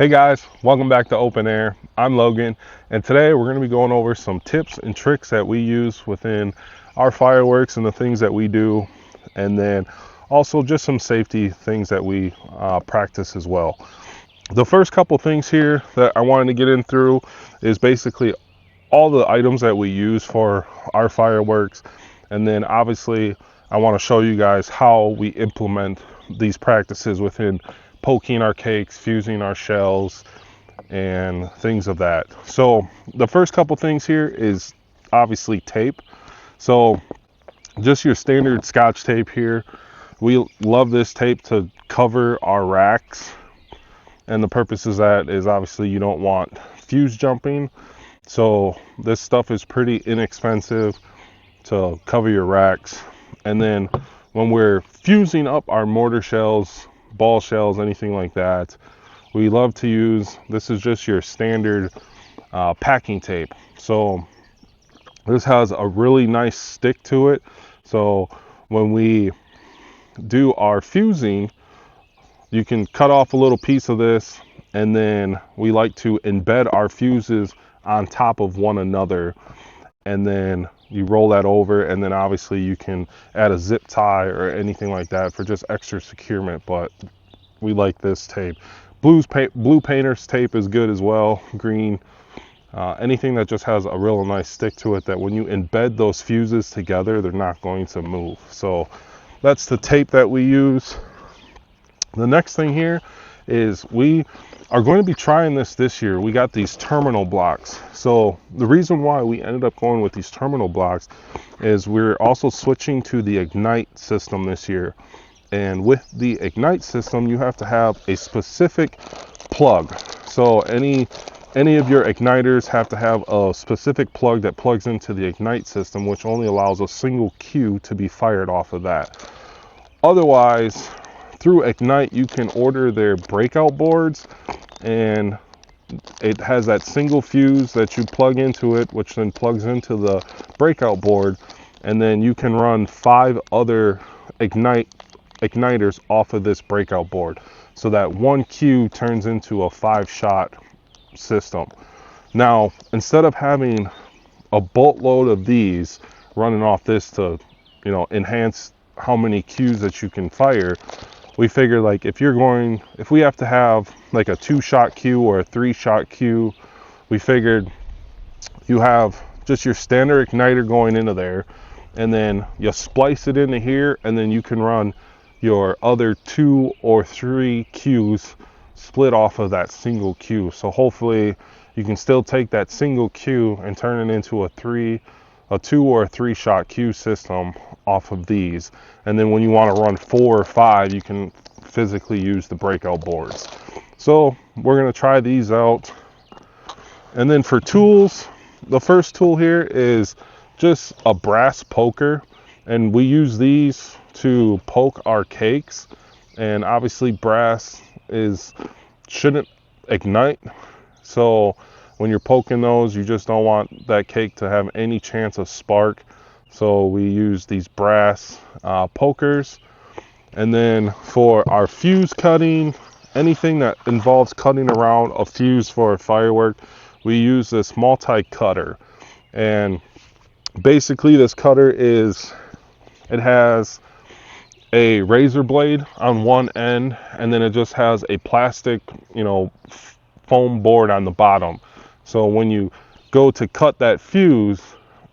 Hey guys, welcome back to Open Air. I'm Logan, and today we're going to be going over some tips and tricks that we use within our fireworks and the things that we do, and then also just some safety things that we practice as well. The first couple things here that I wanted to get in through is basically all the items that we use for our fireworks, and then obviously I want to show you guys how we implement these practices within poking our cakes, fusing our shells, and things of that. So the first couple things here is obviously tape. So just your standard Scotch tape here. We love this tape to cover our racks, and the purpose of that is obviously you don't want fuse jumping. So this stuff is pretty inexpensive to cover your racks. And then when we're fusing up our mortar shells, ball shells, anything like that, we love to use, this is just your standard packing tape. So this has a really nice stick to it. So when we do our fusing, you can cut off a little piece of this, and then we like to embed our fuses on top of one another, and then you roll that over, and then obviously you can add a zip tie or anything like that for just extra securement. But we like this tape. Blue painter's tape is good as well. Green, anything that just has a real nice stick to it, that when you embed those fuses together, they're not going to move. So that's the tape that we use. The next thing here is we are going to be trying this year. We got these terminal blocks. So the reason why we ended up going with these terminal blocks is we're also switching to the Ignite system this year. And with the Ignite system, you have to have a specific plug. So any of your igniters have to have a specific plug that plugs into the Ignite system, which only allows a single cue to be fired off of that. Otherwise, through Ignite, you can order their breakout boards, and it has that single fuse that you plug into it, which then plugs into the breakout board, and then you can run 5 other igniters off of this breakout board, so that one cue turns into a 5-shot system. Now, instead of having a boatload of these running off this to, enhance how many cues that you can fire, we figure like if we have to have like a 2-shot cue or a 3-shot cue, we figured you have just your standard igniter going into there, and then you splice it into here, and then you can run your other 2 or 3 cues split off of that single cue. So hopefully you can still take that single cue and turn it into a 2 or 3-shot cue system off of these. And then when you want to run 4 or 5, you can physically use the breakout boards. So we're going to try these out. And then for tools, the first tool here is just a brass poker, and we use these to poke our cakes. And obviously brass shouldn't ignite, so when you're poking those, you just don't want that cake to have any chance of spark. So we use these brass pokers. And then for our fuse cutting, anything that involves cutting around a fuse for a firework, we use this multi-cutter. And basically this cutter it has a razor blade on one end, and then it just has a plastic, foam board on the bottom. So when you go to cut that fuse,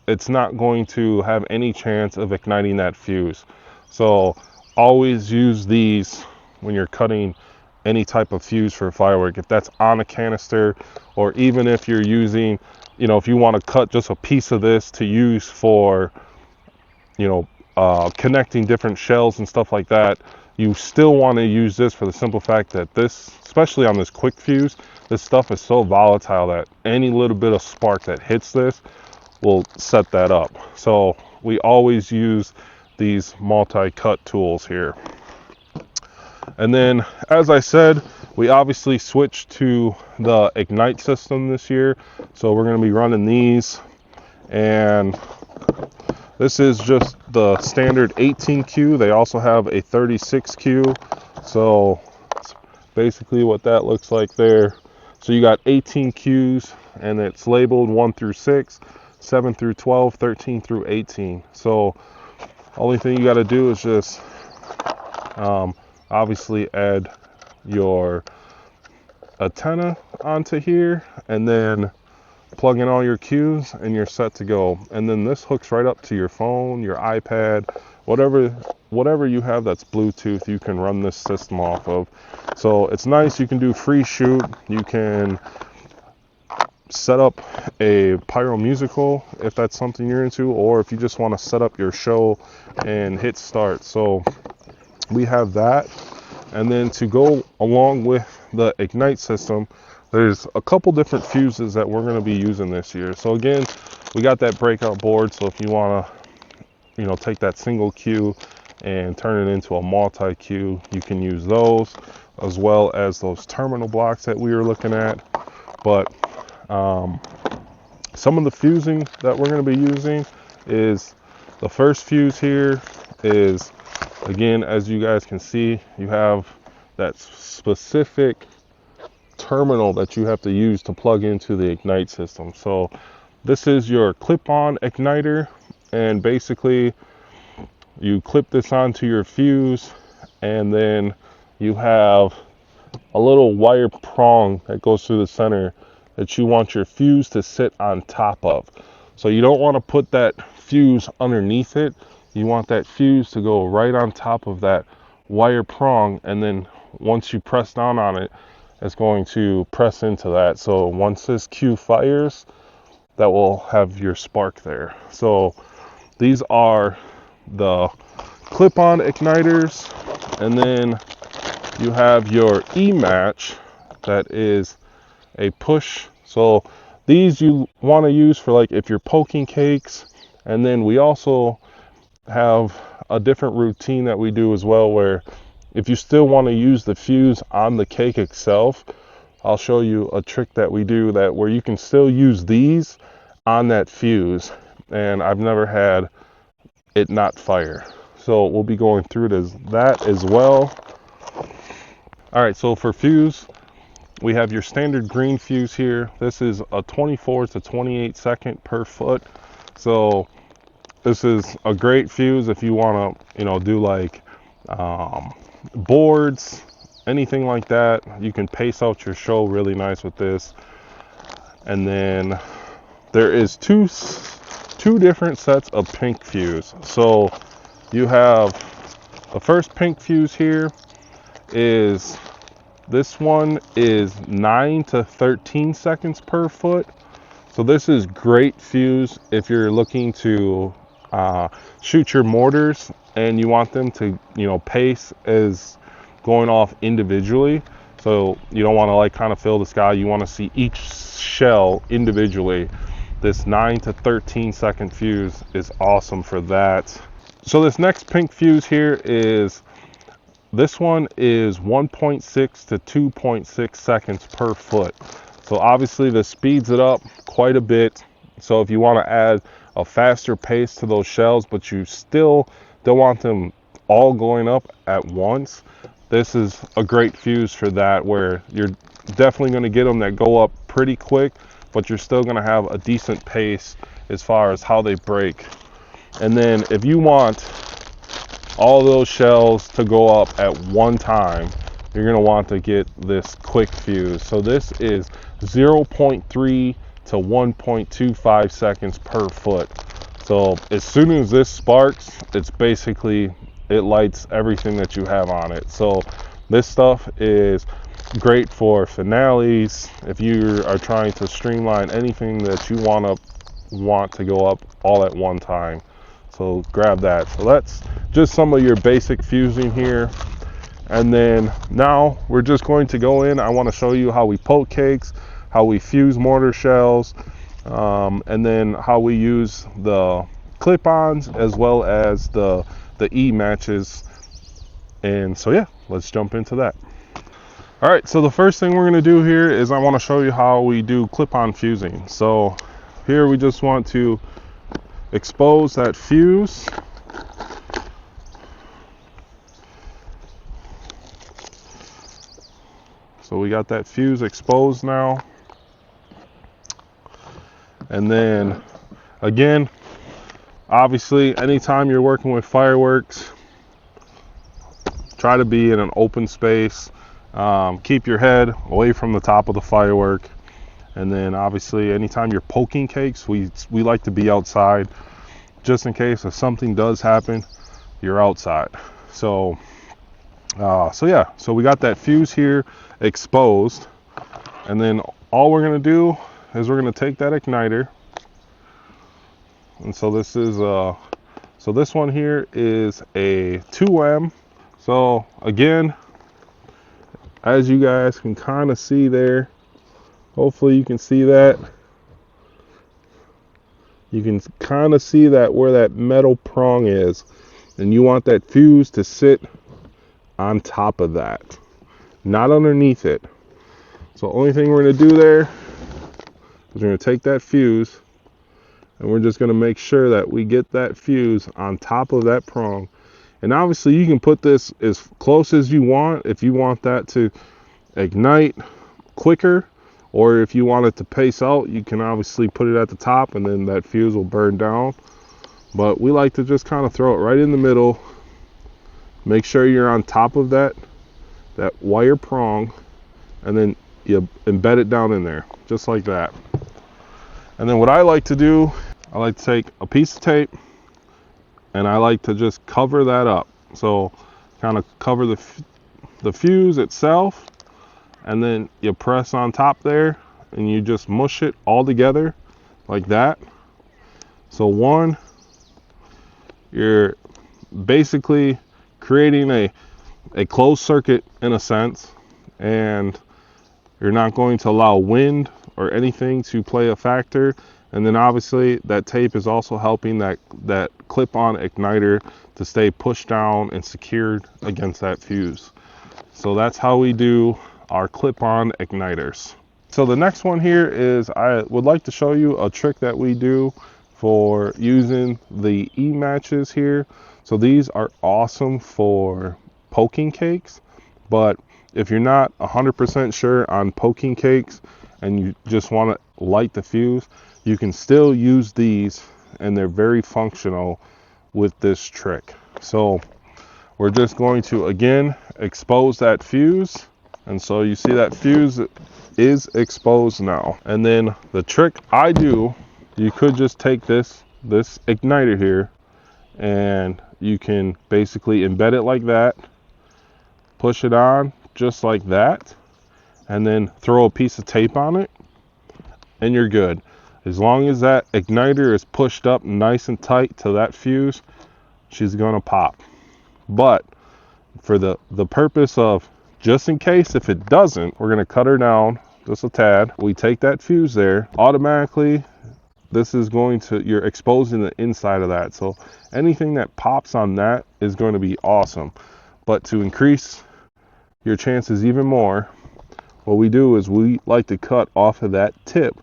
it's not going to have any chance of igniting that fuse. So always use these when you're cutting any type of fuse for a firework, if that's on a canister, or even if you're using, if you want to cut just a piece of this to use for, connecting different shells and stuff like that, you still want to use this for the simple fact that this, especially on this quick fuse, this stuff is so volatile that any little bit of spark that hits this will set that up. So we always use these multi-cut tools here. And then, as I said, we obviously switched to the Ignite system this year. So we're going to be running these, and this is just the standard 18 cue. They also have a 36 cue. So basically what that looks like there. So you got 18 cues, and it's labeled 1 through 6, 7 through 12, 13 through 18. So only thing you got to do is just obviously add your antenna onto here, and then plug in all your cues, and you're set to go. And then this hooks right up to your phone, your iPad, whatever you have that's Bluetooth, you can run this system off of. So it's nice. You can do free shoot. You can set up a pyro musical if that's something you're into, or if you just want to set up your show and hit start. So we have that. And then to go along with the Ignite system, there's a couple different fuses that we're going to be using this year. So again, we got that breakout board. So if you want to, take that single cue and turn it into a multi-cue, you can use those, as well as those terminal blocks that we were looking at. But some of the fusing that we're going to be using is, the first fuse here is, again, as you guys can see, you have that specific terminal that you have to use to plug into the Ignite system. So this is your clip-on igniter, and basically you clip this onto your fuse, and then you have a little wire prong that goes through the center that you want your fuse to sit on top of. So you don't want to put that fuse underneath it. You want that fuse to go right on top of that wire prong, and then once you press down on it, it's going to press into that. So once this cue fires, that will have your spark there. So these are the clip-on igniters, and then you have your E-match that is a push. So these you want to use for, like, if you're poking cakes. And then we also have a different routine that we do as well, where if you still want to use the fuse on the cake itself, I'll show you a trick that we do that where you can still use these on that fuse, and I've never had it not fire. So we'll be going through that as well. All right, so for fuse, we have your standard green fuse here. This is a 24 to 28 second per foot. So this is a great fuse if you want to, do like boards, anything like that. You can pace out your show really nice with this. And then there is two different sets of pink fuse. So you have the first pink fuse here is, this one is 9 to 13 seconds per foot. So this is great fuse if you're looking to shoot your mortars and you want them to, pace as going off individually. So you don't want to like kind of fill the sky. You want to see each shell individually. This 9 to 13 second fuse is awesome for that. So this next pink fuse here is, this one is 1.6 to 2.6 seconds per foot. So obviously this speeds it up quite a bit. So if you want to add a faster pace to those shells, but you still don't want them all going up at once, this is a great fuse for that, where you're definitely going to get them that go up pretty quick, but you're still going to have a decent pace as far as how they break. And then if you want all those shells to go up at one time, you're going to want to get this quick fuse. So this is 0.3 to 1.25 seconds per foot. So as soon as this sparks, it's basically, it lights everything that you have on it. So this stuff is great for finales, if you are trying to streamline anything that you want to go up all at one time. So grab that. So that's just some of your basic fusing here. And then now we're just going to go in. I want to show you how we poke cakes, how we fuse mortar shells, and then how we use the clip-ons as well as the E-matches. And so yeah, let's jump into that. All right, so the first thing we're going to do here is I want to show you how we do clip-on fusing. So here we just want to expose that fuse. So we got that fuse exposed now. And then again, obviously anytime you're working with fireworks, try to be in an open space. Keep your head away from the top of the firework. And then obviously anytime you're poking cakes, we like to be outside just in case if something does happen, you're outside. So yeah, so we got that fuse here exposed, and then all we're gonna do is we're gonna take that igniter, and so this is so this one here is a 2M. So again, as you guys can kind of see there, hopefully you can see that. You can kind of see that where that metal prong is, and you want that fuse to sit on top of that, not underneath it. So the only thing we're going to do there is we're going to take that fuse and we're just going to make sure that we get that fuse on top of that prong. And obviously you can put this as close as you want if you want that to ignite quicker, or if you want it to pace out, you can obviously put it at the top and then that fuse will burn down. But we like to just kind of throw it right in the middle. Make sure you're on top of that wire prong, and then you embed it down in there, just like that. And then what I like to do, I like to take a piece of tape and I like to just cover that up. So kind of cover the fuse itself, and then you press on top there and you just mush it all together like that. So one, you're basically creating a closed circuit in a sense, and you're not going to allow wind or anything to play a factor. And then obviously that tape is also helping that clip-on igniter to stay pushed down and secured against that fuse. So that's how we do our clip-on igniters. So the next one here is, I would like to show you a trick that we do for using the E-matches here. So these are awesome for poking cakes, but if you're not 100% sure on poking cakes and you just want to light the fuse, you can still use these, and they're very functional with this trick. So we're just going to again expose that fuse, and so you see that fuse is exposed now. And then the trick I do, you could just take this igniter here and you can basically embed it like that, push it on just like that, and then throw a piece of tape on it, and you're good. As long as that igniter is pushed up nice and tight to that fuse, she's gonna pop. But for the purpose of just in case if it doesn't, we're gonna cut her down just a tad. We take that fuse there, automatically this is going to, you're exposing the inside of that. So anything that pops on that is going to be awesome. But to increase your chances even more, what we do is we like to cut off of that tip,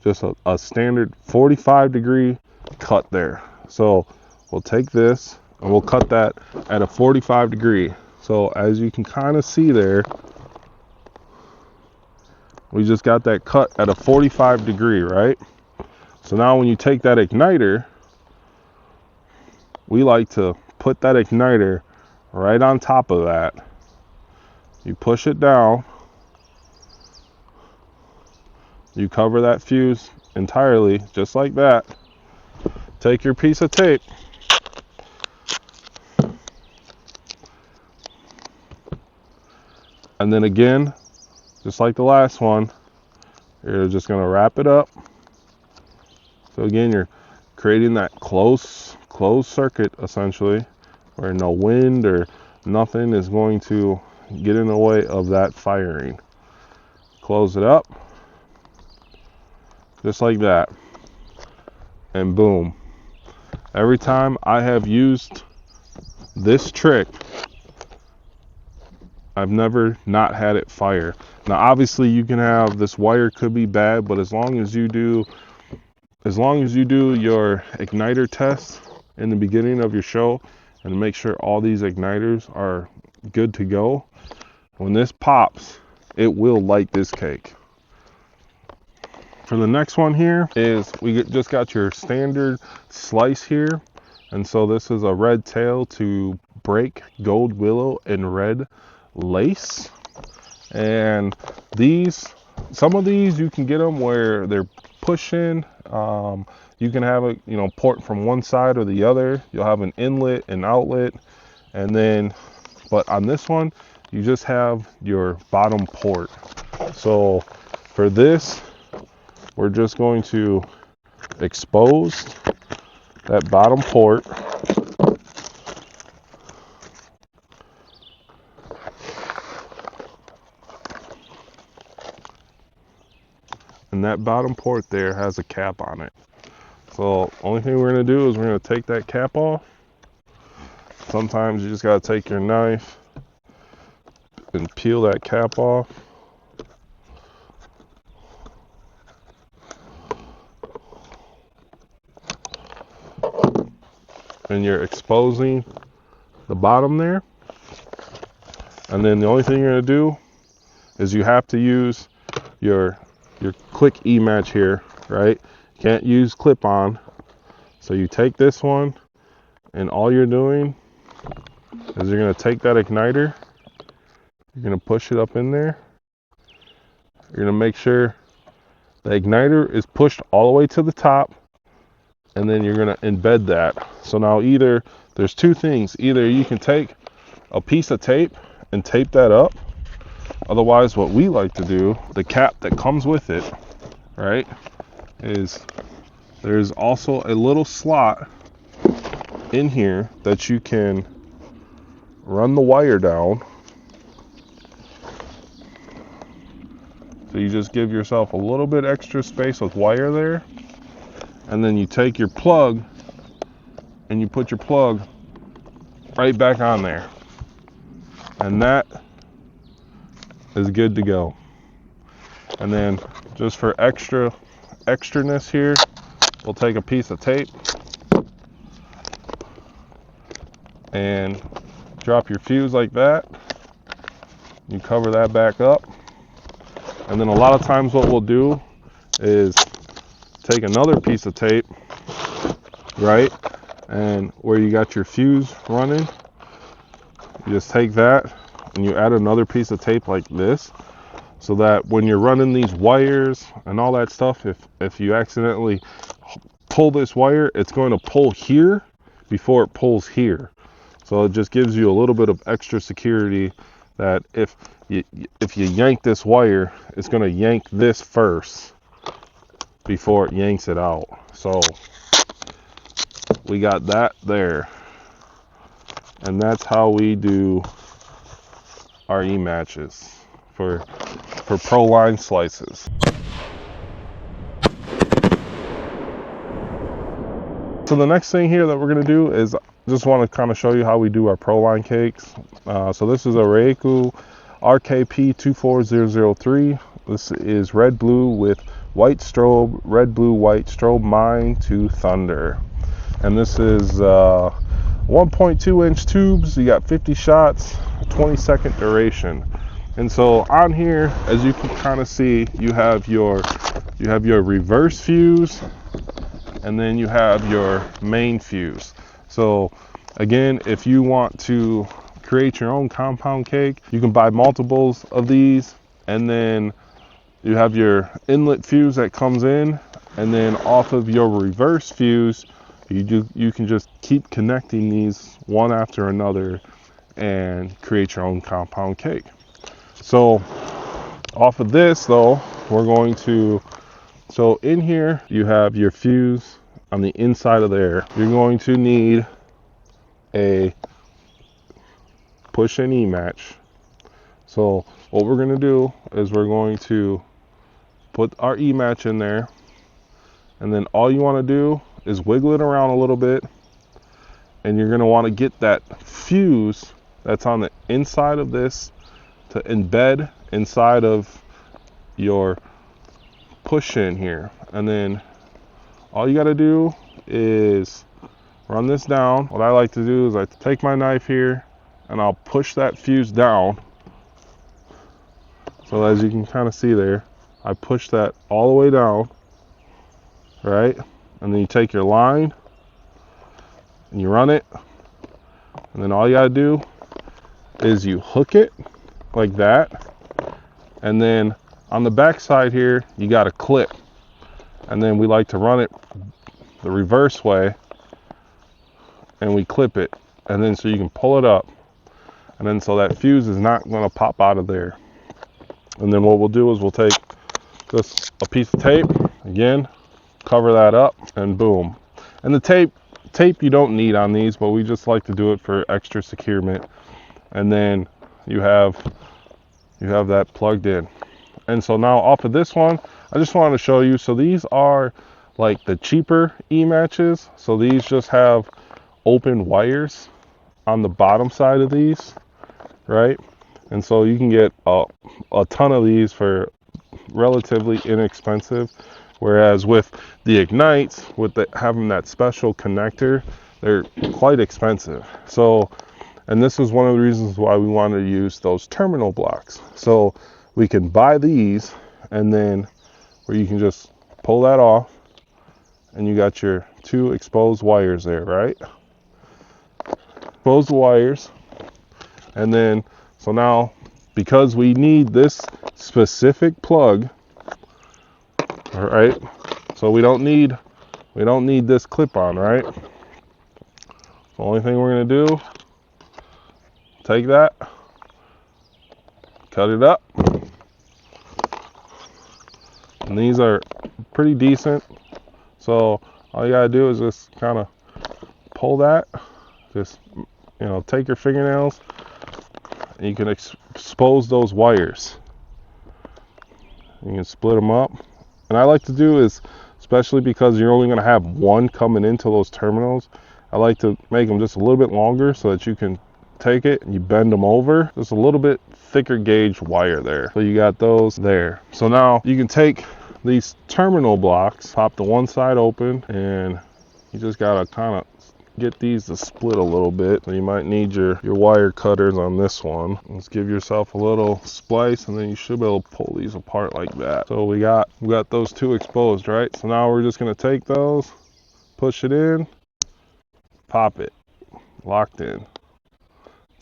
just a standard 45-degree cut there. So we'll take this and we'll cut that at a 45-degree. So as you can kind of see there, we just got that cut at a 45-degree, right? So now when you take that igniter, we like to put that igniter right on top of that. You push it down. You cover that fuse entirely, just like that. Take your piece of tape. And then again, just like the last one, you're just gonna wrap it up. So again, you're creating that closed circuit essentially, where no wind or nothing is going to get in the way of that firing. Close it up, just like that, and boom. Every time I have used this trick, I've never not had it fire. Now obviously you can have, this wire could be bad, but as long as you do your igniter test in the beginning of your show and make sure all these igniters are good to go, when this pops, it will light this cake. For the next one here is just got your standard slice here. And so this is a red tail to break gold willow and red lace. And some of these you can get them where they're pushing. You can have it, port from one side or the other. You'll have an inlet and outlet. And then, but on this one, you just have your bottom port. So for this, we're just going to expose that bottom port. And that bottom port there has a cap on it. So only thing we're going to do is we're going to take that cap off. Sometimes you just got to take your knife and peel that cap off. And you're exposing the bottom there. And then the only thing you're going to do is you have to use your quick E-match here, right? You can't use clip-on. So you take this one, and all you're doing is you're going to take that igniter, you're going to push it up in there. You're going to make sure the igniter is pushed all the way to the top, and then you're going to embed that. So now there's two things. Either you can take a piece of tape and tape that up. Otherwise, what we like to do, the cap that comes with it, right, is there's also a little slot in here that you can run the wire down. So you just give yourself a little bit extra space with wire there. And then you take your plug and you put your plug right back on there. And that is good to go. And then just for extraness here, we'll take a piece of tape and drop your fuse like that. You cover that back up. And then a lot of times what we'll do is take another piece of tape, right? And where you got your fuse running, you just take that and you add another piece of tape like this, so that when you're running these wires and all that stuff, if you accidentally pull this wire, it's going to pull here before it pulls here. So it just gives you a little bit of extra security that if you yank this wire, it's going to yank this first before it yanks it out. So we got that there. And that's how we do our E-matches for pro line slices. So the next thing here that we're going to do is just want to kind of show you how we do our pro line cakes. So this is a Reiku RKP 24003. This is red blue with white strobe, red blue white strobe mine to thunder. And this is 1.2 inch tubes. You got 50 shots, 20-second duration. And so on here, as you can kind of see, you have your reverse fuse, and then you have your main fuse. So again, if you want to create your own compound cake, you can buy multiples of these, and then you have your inlet fuse that comes in, and then off of your reverse fuse, you can just keep connecting these one after another and create your own compound cake. So off of this though, so in here you have your fuse on the inside of there. You're going to need a push and E-match. So what we're going to do is we're going to put our E-match in there, and then all you want to do is wiggle it around a little bit, and you're going to want to get that fuse that's on the inside of this to embed inside of your push in here. And then all you got to do is run this down. What I like to do is I take my knife here and I'll push that fuse down. So So as you can kind of see there, I push that all the way down, right? And then you take your line and you run it. And then all you gotta do is you hook it like that. And then on the back side here, you got a clip. And then we like to run it the reverse way, and we clip it. And then so you can pull it up. And then so that fuse is not gonna pop out of there. And then what we'll do is we'll take just a piece of tape, again, cover that up, and boom. And the tape you don't need on these, but we just like to do it for extra securement. And then you have that plugged in. And so now off of this one, I just wanted to show you, so these are like the cheaper E-matches. So these just have open wires on the bottom side of these, right? And so you can get a ton of these for relatively inexpensive. Whereas with the Ignites, having that special connector, they're quite expensive. So, and this is one of the reasons why we wanted to use those terminal blocks. So we can buy these, and then where you can just pull that off, and you got your 2 exposed wires there, right? Exposed wires. And then, so now, because we need this specific plug, all right, so we don't need this clip on, right? The only thing we're gonna do, take that, cut it up, and these are pretty decent. So all you gotta do is just kind of pull that, just, you know, take your fingernails, and you can expose those wires. You can split them up. And I like to do is, especially because you're only going to have one coming into those terminals, I like to make them just a little bit longer so that you can take it and you bend them over. Just a little bit thicker gauge wire there. So you got those there. So now you can take these terminal blocks, pop the one side open, and you just got to kind of get these to split a little bit. So you might need your wire cutters on this one. Let's give yourself a little splice, and then you should be able to pull these apart like that. So we got those 2 exposed, right? So now we're just gonna take those, push it in, pop it, locked in.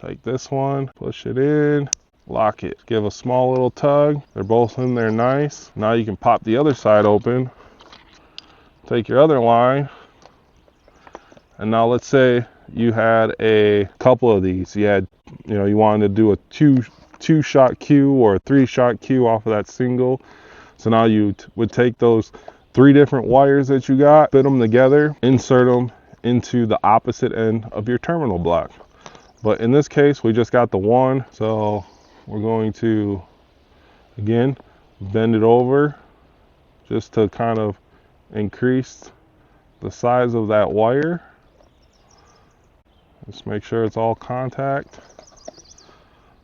Take this one, push it in, lock it. Give a small little tug. They're both in there nice. Now you can pop the other side open, take your other line. And now let's say you had a couple of these. You had, you know, you wanted to do a two shot cue or a 3-shot cue off of that single. So now you would take those 3 different wires that you got, fit them together, insert them into the opposite end of your terminal block. But in this case, we just got the one. So we're going to, again, bend it over just to kind of increase the size of that wire. Just make sure it's all contact.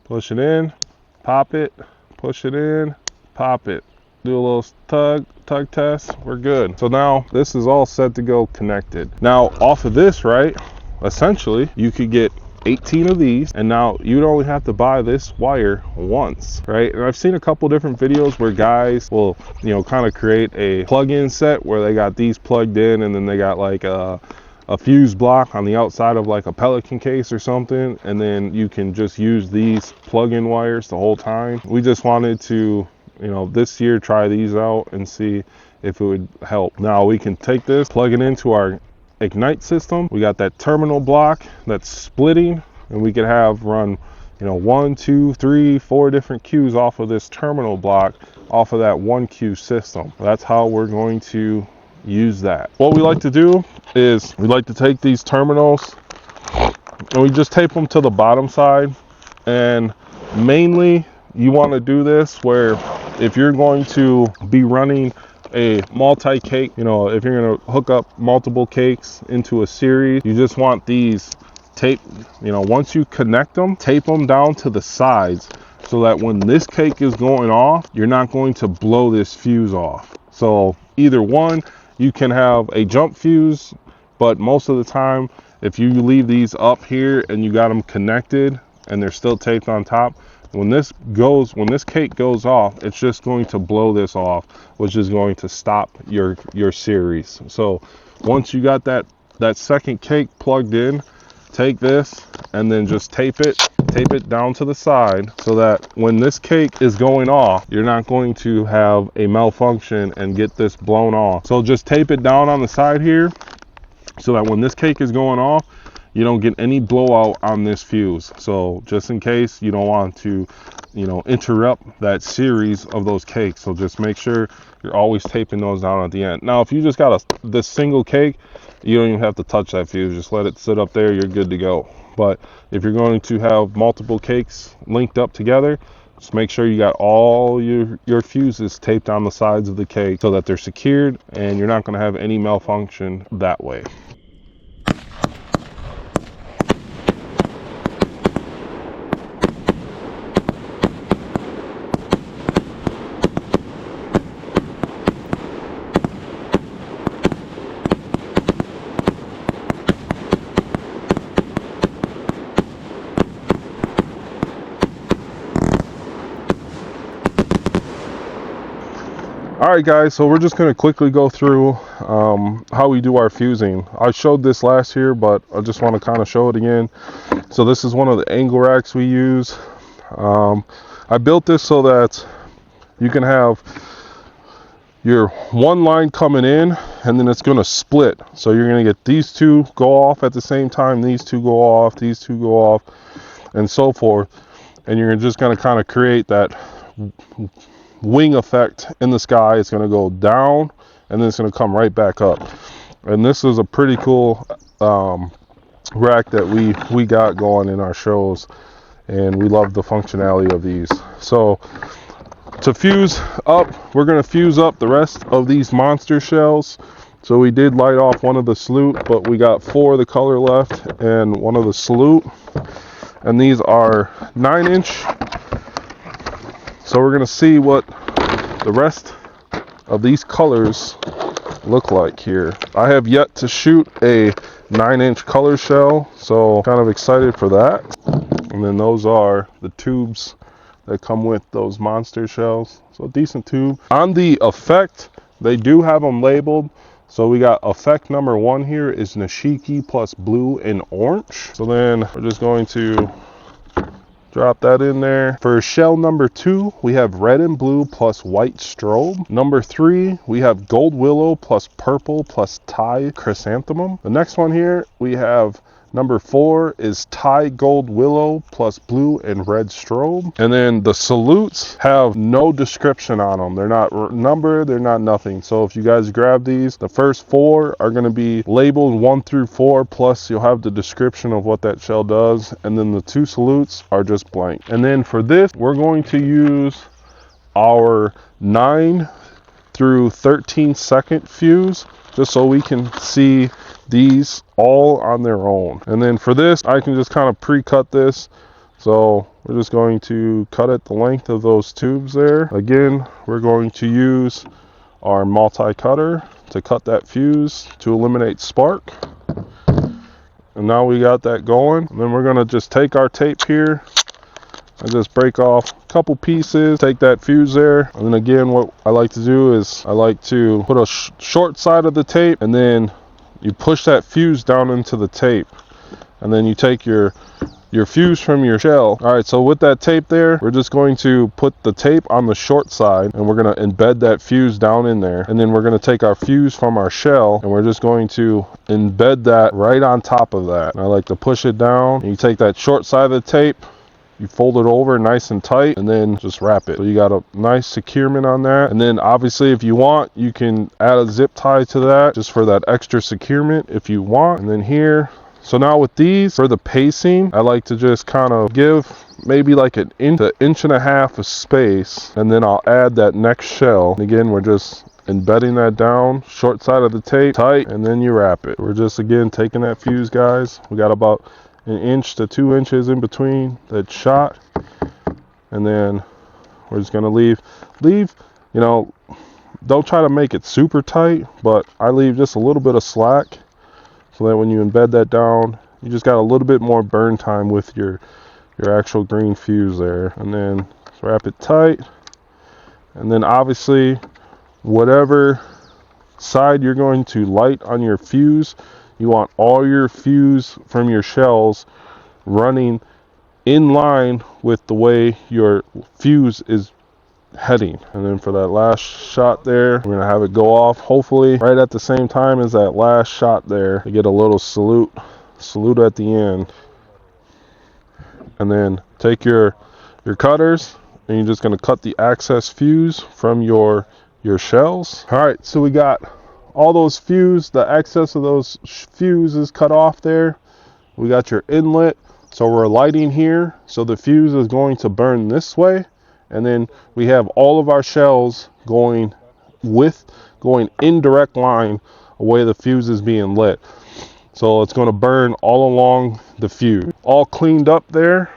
Push it in, pop it, push it in, pop it. Do a little tug test, we're good. So now this is all set to go connected. Now off of this, right, essentially you could get 18 of these, and now you'd only have to buy this wire once, right? And I've seen a couple different videos where guys will, you know, kind of create a plug-in set where they got these plugged in, and then they got like a fuse block on the outside of like a Pelican case or something, and then you can just use these plug-in wires the whole time. We just wanted to, you know, this year try these out and see if it would help. Now we can take this, plug it into our Ignite system. We got that terminal block that's splitting, and we could have run, you know, 1, 2, 3, 4 different cues off of this terminal block off of that 1 cue system. That's how we're going to use that. What we like to do is we like to take these terminals and we just tape them to the bottom side. And mainly you want to do this where if you're going to be running a multi-cake, you know, if you're going to hook up multiple cakes into a series, you just want these taped, you know, once you connect them, tape them down to the sides so that when this cake is going off, you're not going to blow this fuse off. So either one, you can have a jump fuse, but most of the time, if you leave these up here and you got them connected and they're still taped on top, when this cake goes off, it's just going to blow this off, which is going to stop your series. So once you got that second cake plugged in, take this and then just tape it down to the side, so that when this cake is going off, you're not going to have a malfunction and get this blown off. So just tape it down on the side here, so that when this cake is going off, you don't get any blowout on this fuse. So just in case, you don't want to, interrupt that series of those cakes. So just make sure you're always taping those down at the end. Now, if you just got this single cake, you don't even have to touch that fuse. Just let it sit up there. You're good to go. But if you're going to have multiple cakes linked up together, just make sure you got all your fuses taped on the sides of the cake so that they're secured and you're not going to have any malfunction that way. All right, guys, so we're just going to quickly go through how we do our fusing. I showed this last year, but I just want to kind of show it again. So this is one of the angle racks we use. I built this so that you can have your one line coming in, and then it's going to split. So you're going to get these two go off at the same time, these two go off, these two go off, and so forth. And you're just going to kind of create that wing effect in the sky. It's going to go down and then it's going to come right back up. And this is a pretty cool rack that we got going in our shows, and we love the functionality of these. So to fuse up, we're going to fuse up the rest of these monster shells. So we did light off one of the salute, but we got 4 of the color left and one of the salute, and these are 9-inch. So we're going to see what the rest of these colors look like here. I have yet to shoot a 9-inch color shell, so kind of excited for that. And then those are the tubes that come with those monster shells. So a decent tube. On the effect, they do have them labeled. So we got effect number 1 here is Nishiki plus blue and orange. So then we're just going to drop that in there. For shell number 2, we have red and blue plus white strobe. Number 3, we have gold willow plus purple plus Thai chrysanthemum. The next one here, we have number 4 is Thai gold willow plus blue and red strobe. And then the salutes have no description on them. They're not numbered, they're not nothing. So if you guys grab these, the first 4 are going to be labeled 1 through 4, plus you'll have the description of what that shell does. And then the 2 salutes are just blank. And then for this, we're going to use our 9 through 13 second fuse, just so we can see these all on their own. And then for this, I can just kind of pre-cut this. So we're just going to cut it the length of those tubes there. Again, we're going to use our multi-cutter to cut that fuse to eliminate spark. And now we got that going. And then we're going to just take our tape here and just break off a couple pieces, take that fuse there. And then again, what I like to do is I like to put a short side of the tape, and then you push that fuse down into the tape, and then you take your fuse from your shell. All right, so with that tape there, we're just going to put the tape on the short side, and we're going to embed that fuse down in there. And then we're going to take our fuse from our shell, and we're just going to embed that right on top of that. And I like to push it down, and you take that short side of the tape, you fold it over nice and tight, and then just wrap it. So you got a nice securement on that. And then obviously, if you want, you can add a zip tie to that just for that extra securement if you want. And then here, so now with these, for the pacing, I like to just kind of give maybe like an inch to inch and a half of space, and then I'll add that next shell. And again, we're just embedding that down, short side of the tape, tight, and then you wrap it. We're just, again, taking that fuse, guys. We got about 1 inch to 2 inches in between that shot, and then we're just going to leave, don't try to make it super tight, but I leave just a little bit of slack so that when you embed that down, you just got a little bit more burn time with your your actual green fuse there. And then wrap it tight. And then obviously, whatever side you're going to light on your fuse, you want all your fuse from your shells running in line with the way your fuse is heading. And then for that last shot there, we're gonna have it go off hopefully right at the same time as that last shot there. You get a little salute at the end. And then take your cutters, and you're just going to cut the excess fuse from your shells. All right, so we got all those fuse, the excess of those fuses cut off there. We got your inlet, so we're lighting here, so the fuse is going to burn this way, and then we have all of our shells going in direct line away the fuse is being lit. So it's going to burn all along the fuse. All cleaned up there.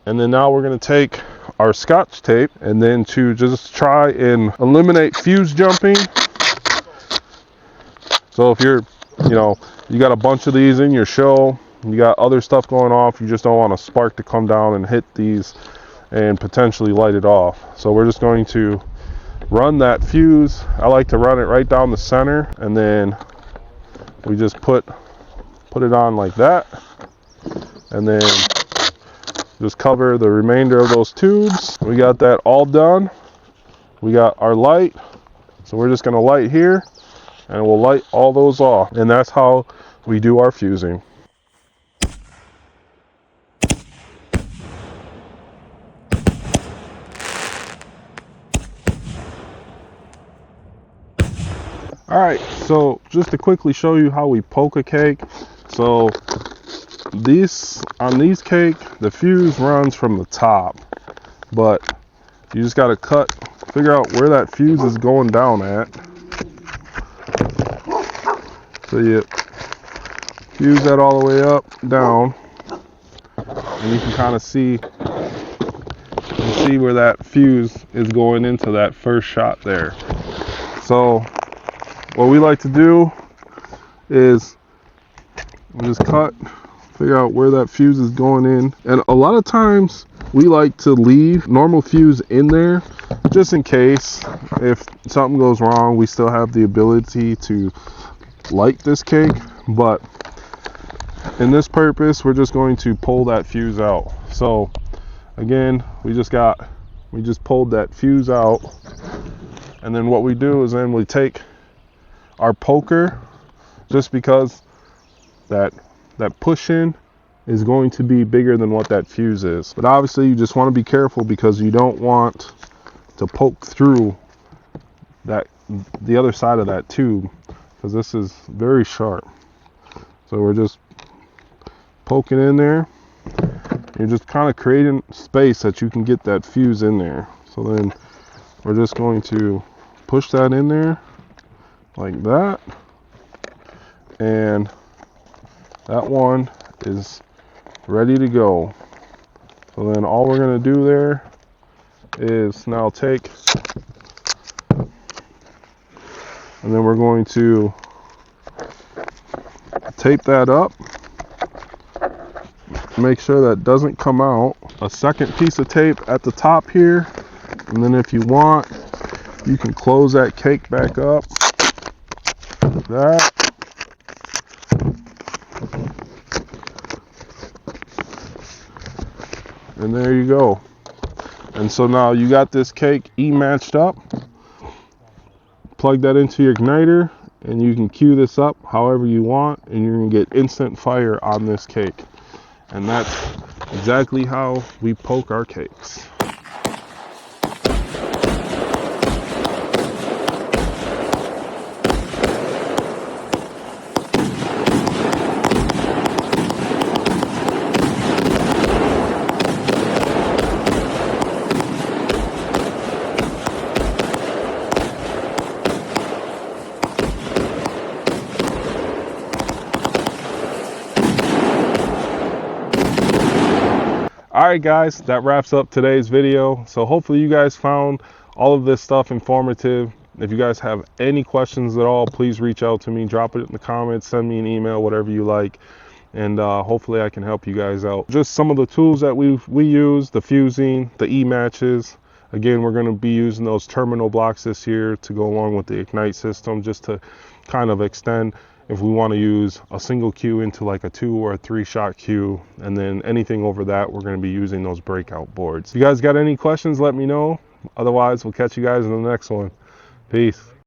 And then now we're going to take our Scotch tape, and then to just try and eliminate fuse jumping. So if you're, you got a bunch of these in your show, you got other stuff going off, you just don't want a spark to come down and hit these and potentially light it off. So we're just going to run that fuse. I like to run it right down the center, and then we just put it on like that, and then just cover the remainder of those tubes. We got that all done. We got our light, so we're just going to light here, and we'll light all those off, and that's how we do our fusing. All right, so just to quickly show you how we poke a cake. So on these cake, the fuse runs from the top, but you just got to figure out where that fuse is going down at. So you fuse that all the way up, down, and you can kind of see where that fuse is going into that first shot there. So what we like to do is we just figure out where that fuse is going in. And a lot of times we like to leave normal fuse in there just in case if something goes wrong, we still have the ability to light this cake. But in this purpose, we're just going to pull that fuse out. So again, we just pulled that fuse out, and then what we do is then we take our poker, just because that push in is going to be bigger than what that fuse is. But obviously you just want to be careful, because you don't want to poke through the other side of that tube, because this is very sharp. So we're just poking in there. You're just kind of creating space that you can get that fuse in there. So then we're just going to push that in there like that, and that one is ready to go. So then all we're going to do there is now take, and then we're going to tape that up, make sure that doesn't come out. A second piece of tape at the top here, and then if you want, you can close that cake back up like that. And there you go. And so now you got this cake matched up. Plug that into your igniter, and you can cue this up however you want, and you're gonna get instant fire on this cake. And that's exactly how we poke our cakes. Alright guys, that wraps up today's video. So hopefully you guys found all of this stuff informative. If you guys have any questions at all, please reach out to me, drop it in the comments, send me an email, whatever you like. and hopefully I can help you guys out. Just some of the tools that we use: the fusing, the E-matches. Again, we're going to be using those terminal blocks this year to go along with the Ignite system, just to kind of extend if we want to use a single cue into like a 2 or a 3 shot cue, and then anything over that we're going to be using those breakout boards. If you guys got any questions, let me know. Otherwise, we'll catch you guys in the next one. Peace.